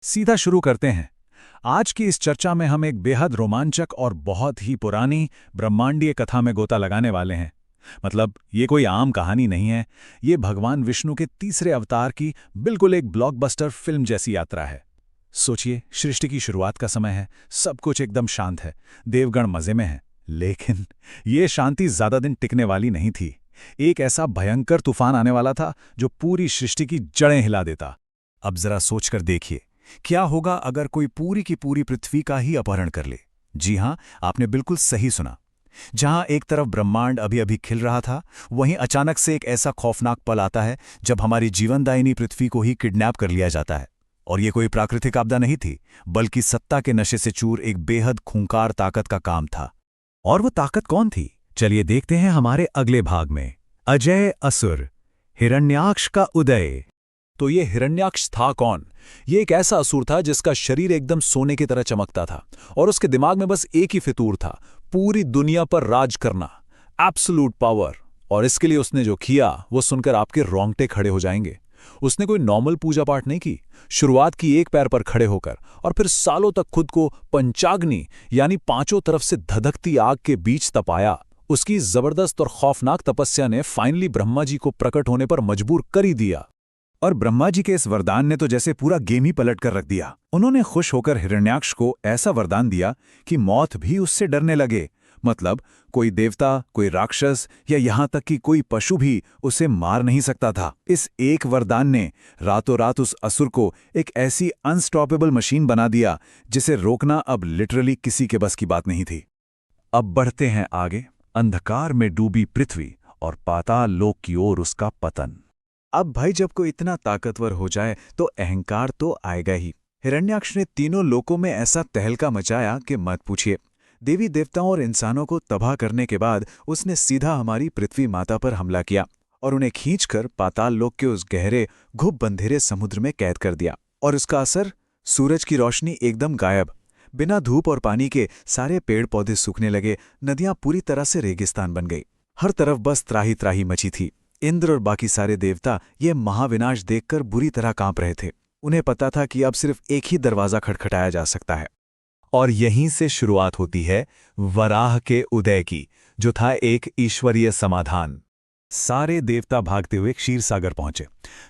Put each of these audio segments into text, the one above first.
सीधा शुरू करते हैं। आज की इस चर्चा में हम एक बेहद रोमांचक और बहुत ही पुरानी ब्रह्मांडीय कथा में गोता लगाने वाले हैं। मतलब ये कोई आम कहानी नहीं है, ये भगवान विष्णु के तीसरे अवतार की बिल्कुल एक ब्लॉकबस्टर फिल्म जैसी यात्रा है। सोचिए, सृष्टि की शुरुआत का समय है, सब कुछ एकदम शांत है, देवगण मजे में हैं। लेकिन ये शांति ज्यादा दिन टिकने वाली नहीं थी। एक ऐसा भयंकर तूफान आने वाला था जो पूरी सृष्टि की जड़ें हिला देता। अब जरा सोचकर देखिए, क्या होगा अगर कोई पूरी की पूरी पृथ्वी का ही अपहरण कर ले। जी हां, आपने बिल्कुल सही सुना। जहां एक तरफ ब्रह्मांड अभी अभी खिल रहा था, वहीं अचानक से एक ऐसा खौफनाक पल आता है जब हमारी जीवनदायिनी पृथ्वी को ही किडनैप कर लिया जाता है। और ये कोई प्राकृतिक आपदा नहीं थी, बल्कि सत्ता के नशे से चूर एक बेहद खूंखार ताकत का काम था। और वो ताकत कौन थी? चलिए देखते हैं हमारे अगले भाग में। अजय असुर, हिरण्याक्ष का उदय। तो ये हिरण्याक्ष था कौन? ये एक ऐसा असुर था जिसका शरीर एकदम सोने की तरह चमकता था और उसके दिमाग में बस एक ही फितूर था, पूरी दुनिया पर राज करना, एब्सोल्यूट पावर। और इसके लिए उसने जो किया वो सुनकर आपके रोंगटे खड़े हो जाएंगे। उसने कोई नॉर्मल पूजा पाठ नहीं की। शुरुआत की एक पैर पर खड़े होकर और फिर सालों तक खुद को पंचाग्नि यानी पांचों तरफ से धधकती आग के बीच तपाया। उसकी जबरदस्त और खौफनाक तपस्या ने फाइनली ब्रह्मा जी को प्रकट होने पर मजबूर कर ही दिया। और ब्रह्मा जी के इस वरदान ने तो जैसे पूरा गेम ही पलट कर रख दिया। उन्होंने खुश होकर हिरण्याक्ष को ऐसा वरदान दिया कि मौत भी उससे डरने लगे। मतलब कोई देवता, कोई राक्षस या यहां तक कि कोई पशु भी उसे मार नहीं सकता था। इस एक वरदान ने रातों रात उस असुर को एक ऐसी अनस्टॉपेबल मशीन बना दिया जिसे रोकना अब लिटरली किसी के बस की बात नहीं थी। अब बढ़ते हैं आगे। अंधकार में डूबी पृथ्वी और पाताल लोक की ओर उसका पतन। अब भाई, जब कोई इतना ताकतवर हो जाए तो अहंकार तो आएगा ही। हिरण्याक्ष ने तीनों लोकों में ऐसा तहलका मचाया कि मत पूछिए। देवी देवताओं और इंसानों को तबाह करने के बाद उसने सीधा हमारी पृथ्वी माता पर हमला किया और उन्हें खींचकर पाताल लोक के उस गहरे घुप बंधेरे समुद्र में कैद कर दिया। और उसका असर? सूरज की रोशनी एकदम गायब। बिना धूप और पानी के सारे पेड़ पौधे सूखने लगे, नदियां पूरी तरह से रेगिस्तान बन गई। हर तरफ बस त्राही त्राही मची थी। इंद्र और बाकी सारे देवता ये महाविनाश देखकर बुरी तरह कांप रहे थे। उन्हें पता था कि अब सिर्फ एक ही दरवाजा खटखटाया जा सकता है। और यहीं से शुरुआत होती है वराह के उदय की, जो था एक ईश्वरीय समाधान। सारे देवता भागते हुए क्षीर सागर पहुंचे,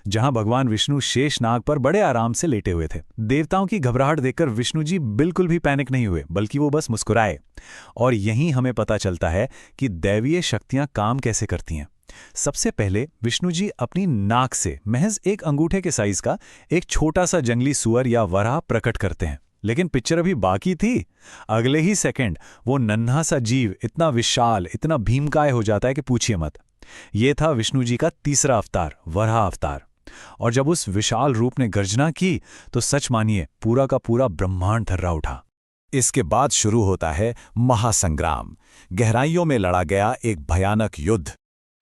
जहां भगवान विष्णु शेषनाग पर बड़े आराम से लेटे हुए थे। देवताओं की घबराहट देखकर विष्णु जी बिल्कुल भी पैनिक नहीं हुए, बल्कि वो बस मुस्कुराए। और यहीं हमें पता चलता है कि दैवीय शक्तियां काम कैसे करती हैं। सबसे पहले विष्णु जी अपनी नाक से महज एक अंगूठे के साइज का एक छोटा सा जंगली सुअर या वराह प्रकट करते हैं। लेकिन पिक्चर अभी बाकी थी। अगले ही सेकंड वो नन्हा सा जीव इतना विशाल, इतना भीमकाय हो जाता है कि पूछिए मत। ये था विष्णु जी का तीसरा अवतार, वराह अवतार। और जब उस विशाल रूप ने गर्जना की तो सच मानिए पूरा का पूरा ब्रह्मांड थर्रा उठा। इसके बाद शुरू होता है महासंग्राम। गहराइयों में लड़ा गया एक भयानक युद्ध।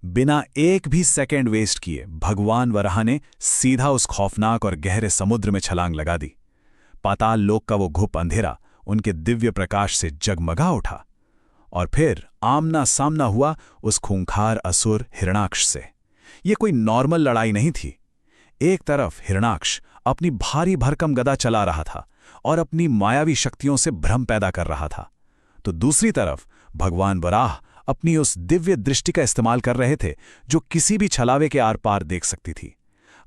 बिना एक भी सेकंड वेस्ट किए भगवान वराह ने सीधा उस खौफनाक और गहरे समुद्र में छलांग लगा दी। पाताल लोक का वो घुप अंधेरा उनके दिव्य प्रकाश से जगमगा उठा। और फिर आमना सामना हुआ उस खूंखार असुर हिरण्याक्ष से। ये कोई नॉर्मल लड़ाई नहीं थी। एक तरफ हिरण्याक्ष अपनी भारी भरकम गदा चला रहा था और अपनी मायावी शक्तियों से भ्रम पैदा कर रहा था, तो दूसरी तरफ भगवान वराह अपनी उस दिव्य दृष्टि का इस्तेमाल कर रहे थे जो किसी भी छलावे के आर पार देख सकती थी।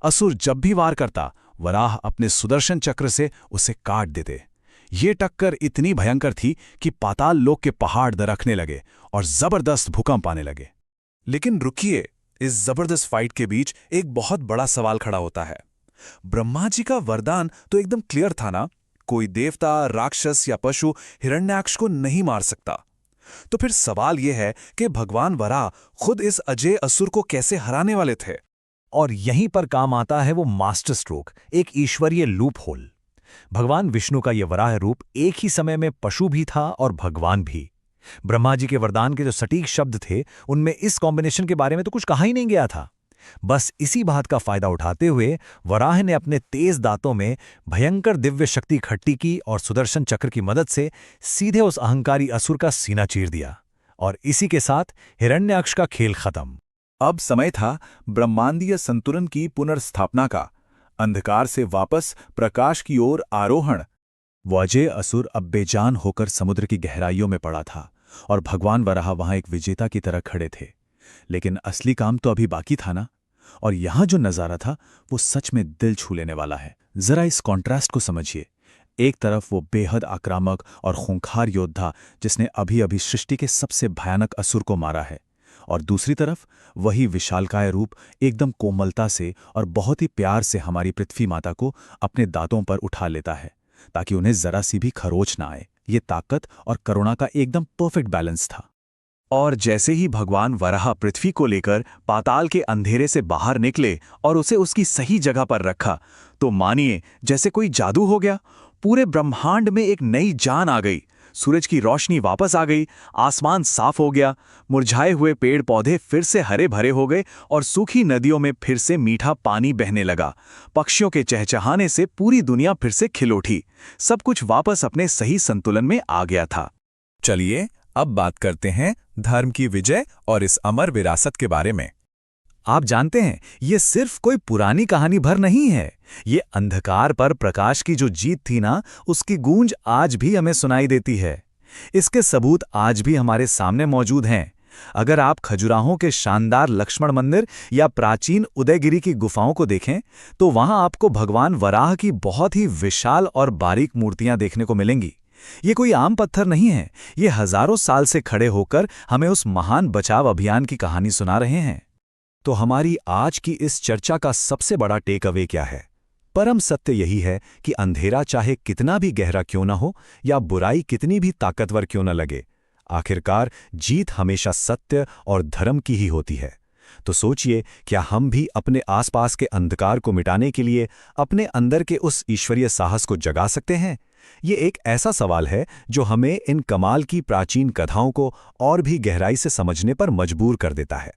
असुर जब भी वार करता, वराह अपने सुदर्शन चक्र से उसे काट देते। ये टक्कर इतनी भयंकर थी कि पाताल लोक के पहाड़ दरकने लगे और जबरदस्त भूकंप आने लगे। लेकिन रुकिए, इस जबरदस्त फाइट के बीच एक बहुत बड़ा सवाल खड़ा होता है। ब्रह्मा जी का वरदान तो एकदम क्लियर था ना, कोई देवता, राक्षस या पशु हिरण्याक्ष को नहीं मार सकता। तो फिर सवाल यह है कि भगवान वराह खुद इस अजय असुर को कैसे हराने वाले थे। और यहीं पर काम आता है वो मास्टर स्ट्रोक, एक ईश्वरीय लूप होल। भगवान विष्णु का यह वराह रूप एक ही समय में पशु भी था और भगवान भी। ब्रह्मा जी के वरदान के जो सटीक शब्द थे, उनमें इस कॉम्बिनेशन के बारे में तो कुछ कहा ही नहीं गया था। बस इसी बात का फायदा उठाते हुए वराह ने अपने तेज दांतों में भयंकर दिव्य शक्ति इकट्ठी की और सुदर्शन चक्र की मदद से सीधे उस अहंकारी असुर का सीना चीर दिया। और इसी के साथ हिरण्याक्ष का खेल खत्म। अब समय था ब्रह्मांडीय संतुलन की पुनर्स्थापना का। अंधकार से वापस प्रकाश की ओर आरोहण। वो अजय असुर अब बेजान होकर समुद्र की गहराइयों में पड़ा था और भगवान वराह वहां एक विजेता की तरह खड़े थे। लेकिन असली काम तो अभी बाकी था ना। और यहां जो नजारा था वो सच में दिल छू लेने वाला है। जरा इस कॉन्ट्रास्ट को समझिए। एक तरफ वो बेहद आक्रामक और खूंखार योद्धा जिसने अभी अभी सृष्टि के सबसे भयानक असुर को मारा है, और दूसरी तरफ वही विशालकाय रूप एकदम कोमलता से और बहुत ही प्यार से हमारी पृथ्वी माता को अपने दांतों पर उठा लेता है ताकि उन्हें जरा सी भी खरोच ना आए। ये ताकत और करुणा का एकदम परफेक्ट बैलेंस था। और जैसे ही भगवान वराह पृथ्वी को लेकर पाताल के अंधेरे से बाहर निकले और उसे उसकी सही जगह पर रखा, तो मानिए जैसे कोई जादू हो गया। पूरे ब्रह्मांड में एक नई जान आ गई। सूरज की रोशनी वापस आ गई, आसमान साफ हो गया, मुरझाए हुए पेड़ पौधे फिर से हरे भरे हो गए और सूखी नदियों में फिर से मीठा पानी बहने लगा। पक्षियों के चहचहाने से पूरी दुनिया फिर से खिल उठी। सब कुछ वापस अपने सही संतुलन में आ गया था। चलिए अब बात करते हैं धर्म की विजय और इस अमर विरासत के बारे में। आप जानते हैं, ये सिर्फ कोई पुरानी कहानी भर नहीं है। ये अंधकार पर प्रकाश की जो जीत थी ना, उसकी गूंज आज भी हमें सुनाई देती है। इसके सबूत आज भी हमारे सामने मौजूद हैं। अगर आप खजुराहों के शानदार लक्ष्मण मंदिर या प्राचीन उदयगिरी की गुफाओं को देखें, तो वहां आपको भगवान वराह की बहुत ही विशाल और बारीक मूर्तियां देखने को मिलेंगी। ये कोई आम पत्थर नहीं है, ये हजारों साल से खड़े होकर हमें उस महान बचाव अभियान की कहानी सुना रहे हैं। तो हमारी आज की इस चर्चा का सबसे बड़ा टेक अवे क्या है? परम सत्य यही है कि अंधेरा चाहे कितना भी गहरा क्यों न हो या बुराई कितनी भी ताकतवर क्यों न लगे, आखिरकार जीत हमेशा सत्य और धर्म की ही होती है। तो सोचिए, क्या हम भी अपने आसपास के अंधकार को मिटाने के लिए अपने अंदर के उस ईश्वरीय साहस को जगा सकते हैं? ये एक ऐसा सवाल है जो हमें इन कमाल की प्राचीन कथाओं को और भी गहराई से समझने पर मजबूर कर देता है।